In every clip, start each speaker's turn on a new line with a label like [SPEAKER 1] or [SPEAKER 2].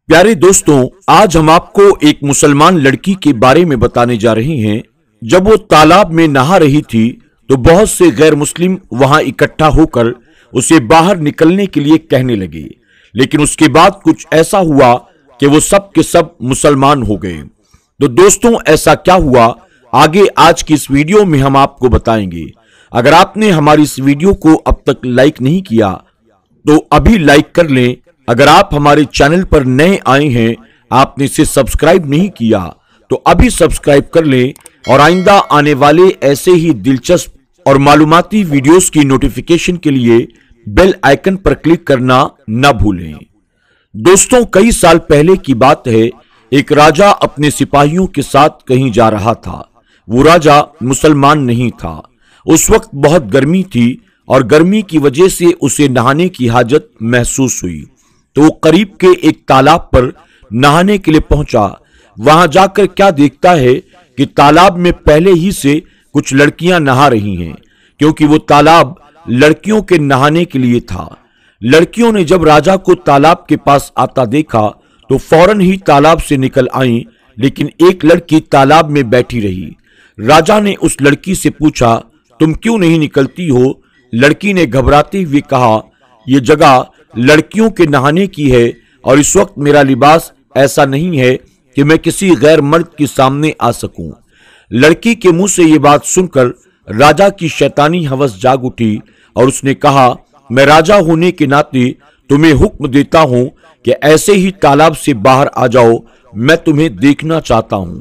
[SPEAKER 1] प्यारे दोस्तों, आज हम आपको एक मुसलमान लड़की के बारे में बताने जा रहे हैं। जब वो तालाब में नहा रही थी तो बहुत से गैर मुस्लिम वहां इकट्ठा होकर उसे बाहर निकलने के लिए कहने लगे, लेकिन उसके बाद कुछ ऐसा हुआ कि वो सब के सब मुसलमान हो गए। तो दोस्तों, ऐसा क्या हुआ आगे आज की इस वीडियो में हम आपको बताएंगे। अगर आपने हमारी इस वीडियो को अब तक लाइक नहीं किया तो अभी लाइक कर लें। अगर आप हमारे चैनल पर नए आए हैं, आपने इसे सब्सक्राइब नहीं किया तो अभी सब्सक्राइब कर लें और आइंदा आने वाले ऐसे ही दिलचस्प और मालूमाती वीडियोस की नोटिफिकेशन के लिए बेल आइकन पर क्लिक करना न भूलें। दोस्तों, कई साल पहले की बात है। एक राजा अपने सिपाहियों के साथ कहीं जा रहा था। वो राजा मुसलमान नहीं था। उस वक्त बहुत गर्मी थी और गर्मी की वजह से उसे नहाने की हाजत महसूस हुई। तो वो करीब के एक तालाब पर नहाने के लिए पहुंचा। वहां जाकर क्या देखता है कि तालाब में पहले ही से कुछ लड़कियां नहा रही हैं, क्योंकि वो तालाब लड़कियों के नहाने के लिए था। लड़कियों ने जब राजा को तालाब के पास आता देखा तो फौरन ही तालाब से निकल आईं, लेकिन एक लड़की तालाब में बैठी रही। राजा ने उस लड़की से पूछा, तुम क्यों नहीं निकलती हो? लड़की ने घबराते हुए कहा, यह जगह लड़कियों के नहाने की है और इस वक्त मेरा लिबास ऐसा नहीं है कि मैं किसी गैर मर्द के सामने आ सकूं। लड़की के मुंह से ये बात सुनकर राजा की शैतानी हवस जाग उठी और उसने कहा, मैं राजा होने के नाते तुम्हें हुक्म देता हूं कि ऐसे ही तालाब से बाहर आ जाओ, मैं तुम्हें देखना चाहता हूं।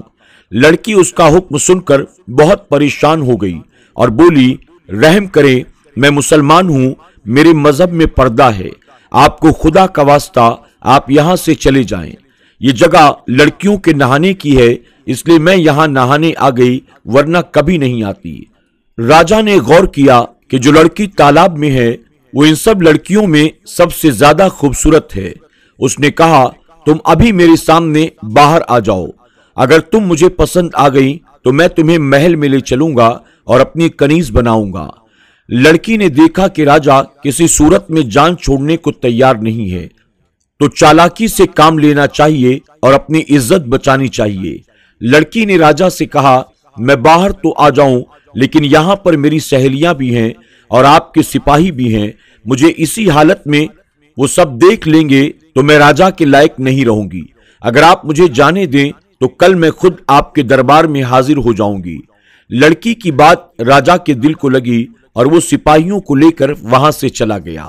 [SPEAKER 1] लड़की उसका हुक्म सुनकर बहुत परेशान हो गई और बोली, रहम करें, मैं मुसलमान हूं, मेरे मजहब में पर्दा है, आपको खुदा का वास्ता आप यहां से चले जाएं। ये जगह लड़कियों के नहाने की है, इसलिए मैं यहां नहाने आ गई, वरना कभी नहीं आती। राजा ने गौर किया कि जो लड़की तालाब में है वो इन सब लड़कियों में सबसे ज्यादा खूबसूरत है। उसने कहा, तुम अभी मेरे सामने बाहर आ जाओ। अगर तुम मुझे पसंद आ गई तो मैं तुम्हें महल में ले चलूंगा और अपनी कनीज बनाऊंगा। लड़की ने देखा कि राजा किसी सूरत में जान छोड़ने को तैयार नहीं है, तो चालाकी से काम लेना चाहिए और अपनी इज्जत बचानी चाहिए। लड़की ने राजा से कहा, मैं बाहर तो आ जाऊं, लेकिन यहां पर मेरी सहेलियां भी हैं और आपके सिपाही भी हैं। मुझे इसी हालत में वो सब देख लेंगे तो मैं राजा के लायक नहीं रहूंगी। अगर आप मुझे जाने दें तो कल मैं खुद आपके दरबार में हाजिर हो जाऊंगी। लड़की की बात राजा के दिल को लगी और वो सिपाहियों को लेकर वहां से चला गया।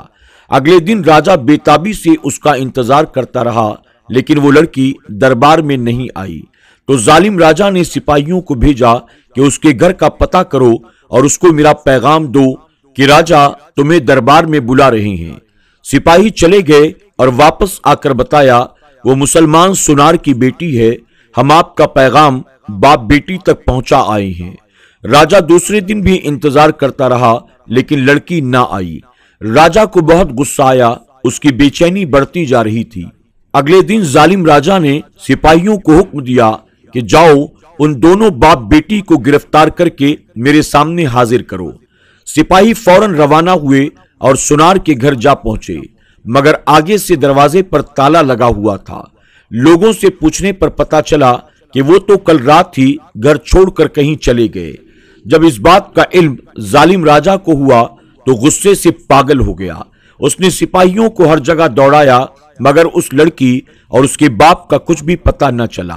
[SPEAKER 1] अगले दिन राजा बेताबी से उसका इंतजार करता रहा, लेकिन वो लड़की दरबार में नहीं आई। तो जालिम राजा ने सिपाहियों को भेजा कि उसके घर का पता करो और उसको मेरा पैगाम दो कि राजा तुम्हें दरबार में बुला रहे हैं। सिपाही चले गए और वापस आकर बताया, वो मुसलमान सुनार की बेटी है, हम आपका पैगाम बाप बेटी तक पहुंचा आए हैं। राजा दूसरे दिन भी इंतजार करता रहा, लेकिन लड़की ना आई। राजा को बहुत गुस्सा आया, उसकी बेचैनी बढ़ती जा रही थी। अगले दिन जालिम राजा ने सिपाहियों को हुक्म दिया कि जाओ, उन दोनों बाप बेटी को गिरफ्तार करके मेरे सामने हाजिर करो। सिपाही फौरन रवाना हुए और सुनार के घर जा पहुंचे, मगर आगे से दरवाजे पर ताला लगा हुआ था। लोगों से पूछने पर पता चला कि वो तो कल रात ही घर छोड़कर कहीं चले गए। जब इस बात का इल्म जालिम राजा को हुआ तो गुस्से से पागल हो गया। उसने सिपाहियों को हर जगह दौड़ाया, मगर उस लड़की और उसके बाप का कुछ भी पता न चला।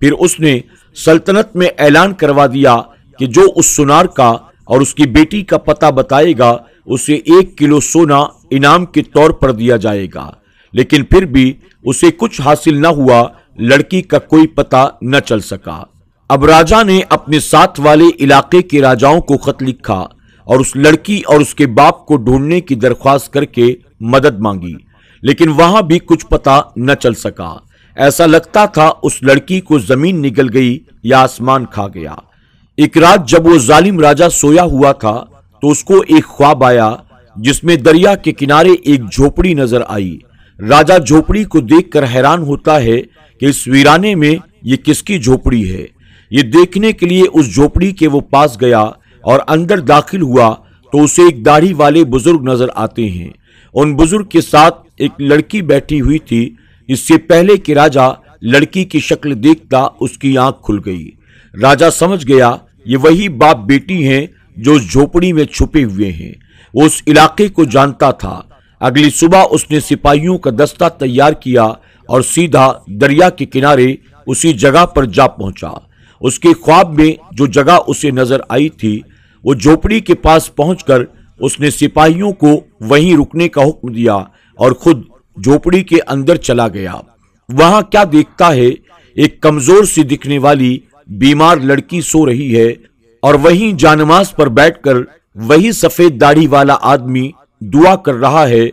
[SPEAKER 1] फिर उसने सल्तनत में ऐलान करवा दिया कि जो उस सुनार का और उसकी बेटी का पता बताएगा उसे 1 किलो सोना इनाम के तौर पर दिया जाएगा। लेकिन फिर भी उसे कुछ हासिल न हुआ, लड़की का कोई पता न चल सका। अब राजा ने अपने साथ वाले इलाके के राजाओं को खत लिखा और उस लड़की और उसके बाप को ढूंढने की दरख्वास्त करके मदद मांगी, लेकिन वहां भी कुछ पता न चल सका। ऐसा लगता था उस लड़की को जमीन निगल गई या आसमान खा गया। एक रात जब वो जालिम राजा सोया हुआ था तो उसको एक ख्वाब आया जिसमें दरिया के किनारे एक झोपड़ी नजर आई। राजा झोपड़ी को देखकर हैरान होता है कि इस वीराने में ये किसकी झोपड़ी है। ये देखने के लिए उस झोपड़ी के वो पास गया और अंदर दाखिल हुआ तो उसे एक दाढ़ी वाले बुजुर्ग नजर आते हैं। उन बुजुर्ग के साथ एक लड़की बैठी हुई थी। इससे पहले कि राजा लड़की की शक्ल देखता उसकी आंख खुल गई। राजा समझ गया ये वही बाप बेटी हैं जो उस झोपड़ी में छुपे हुए हैं। वो उस इलाके को जानता था। अगली सुबह उसने सिपाहियों का दस्ता तैयार किया और सीधा दरिया के किनारे उसी जगह पर जा पहुंचा। उसके ख्वाब में जो जगह उसे नजर आई थी, वो झोपड़ी के पास पहुंचकर उसने सिपाहियों को वहीं रुकने का हुक्म दिया और खुद झोपड़ी के अंदर चला गया। वहां क्या देखता है, एक कमजोर सी दिखने वाली बीमार लड़की सो रही है और वहीं जानमाज पर बैठकर वही सफेद दाढ़ी वाला आदमी दुआ कर रहा है,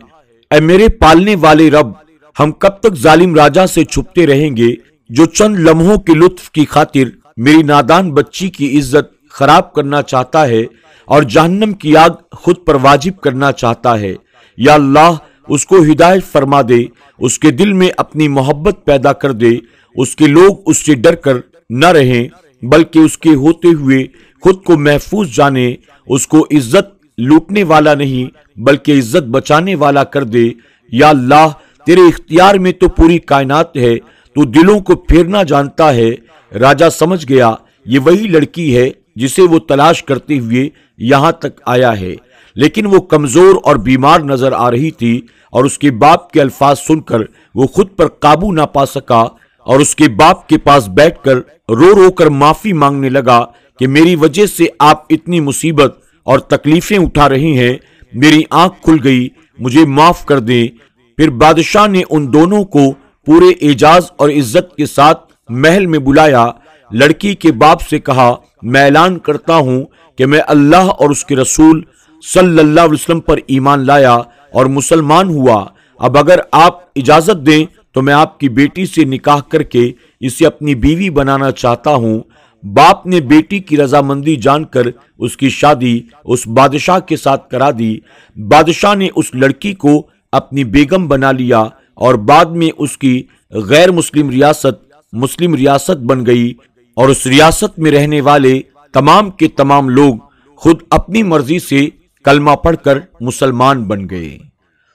[SPEAKER 1] ऐ मेरे पालने वाले रब, हम कब तक जालिम राजा से छुपते रहेंगे जो चंद लम्हों के लुत्फ की खातिर मेरी नादान बच्ची की इज्जत खराब करना चाहता है और जहन्नम की आग खुद पर वाजिब करना चाहता है। या अल्लाह, उसको हिदायत फरमा दे, उसके दिल में अपनी मोहब्बत पैदा कर दे, उसके लोग उससे डर कर न रहें बल्कि उसके होते हुए खुद को महफूज जाने, उसको इज्जत लूटने वाला नहीं बल्कि इज्जत बचाने वाला कर दे। या अल्लाह, तेरे इख्तियार में तो पूरी कायनात है, तू दिलों को फेरना जानता है। राजा समझ गया ये वही लड़की है जिसे वो तलाश करते हुए यहां तक आया है, लेकिन वो कमजोर और बीमार नजर आ रही थी और उसके बाप के अल्फाज सुनकर वो खुद पर काबू ना पा सका और उसके बाप के पास बैठकर रो रो कर माफी मांगने लगा कि मेरी वजह से आप इतनी मुसीबत और तकलीफें उठा रहे हैं, मेरी आंख खुल गई, मुझे माफ कर दें। फिर बादशाह ने उन दोनों को पूरे एजाज और इज्जत के साथ महल में बुलाया। लड़की के बाप से कहा, मैं ऐलान करता हूं कि मैं अल्लाह और उसके रसूल सल्लल्लाहु अलैहि वसल्लम पर ईमान लाया और मुसलमान हुआ। अब अगर आप इजाजत दें तो मैं आपकी बेटी से निकाह करके इसे अपनी बीवी बनाना चाहता हूं। बाप ने बेटी की रजामंदी जानकर उसकी शादी उस बादशाह के साथ करा दी। बादशाह ने उस लड़की को अपनी बेगम बना लिया और बाद में उसकी गैर मुस्लिम रियासत मुस्लिम रियासत बन गई और उस रियासत में रहने वाले तमाम के तमाम लोग खुद अपनी मर्जी से कलमा पढ़कर मुसलमान बन गए।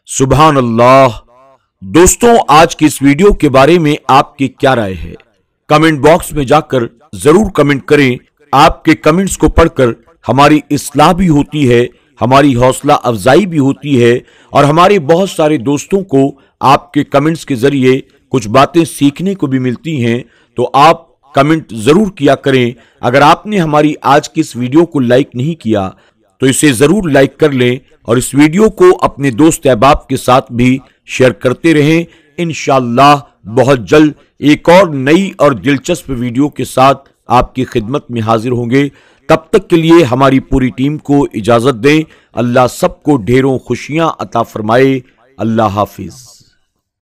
[SPEAKER 1] सुभान अल्लाह। दोस्तों, आज की इस वीडियो के बारे में आपकी क्या राय है? कमेंट बॉक्स में जाकर जरूर कमेंट करें। आपके कमेंट्स को पढ़कर हमारी इस्लाह भी होती है, हमारी हौसला अफजाई भी होती है और हमारे बहुत सारे दोस्तों को आपके कमेंट्स के जरिए कुछ बातें सीखने को भी मिलती हैं। तो आप कमेंट जरूर किया करें। अगर आपने हमारी आज की इस वीडियो को लाइक नहीं किया तो इसे जरूर लाइक कर लें और इस वीडियो को अपने दोस्त अहबाब के साथ भी शेयर करते रहें। इंशाअल्लाह बहुत जल्द एक और नई और दिलचस्प वीडियो के साथ आपकी खिदमत में हाजिर होंगे। तब तक के लिए हमारी पूरी टीम को इजाजत दें। अल्लाह सबको ढेरों खुशियां अता फरमाए। अल्लाह हाफिज।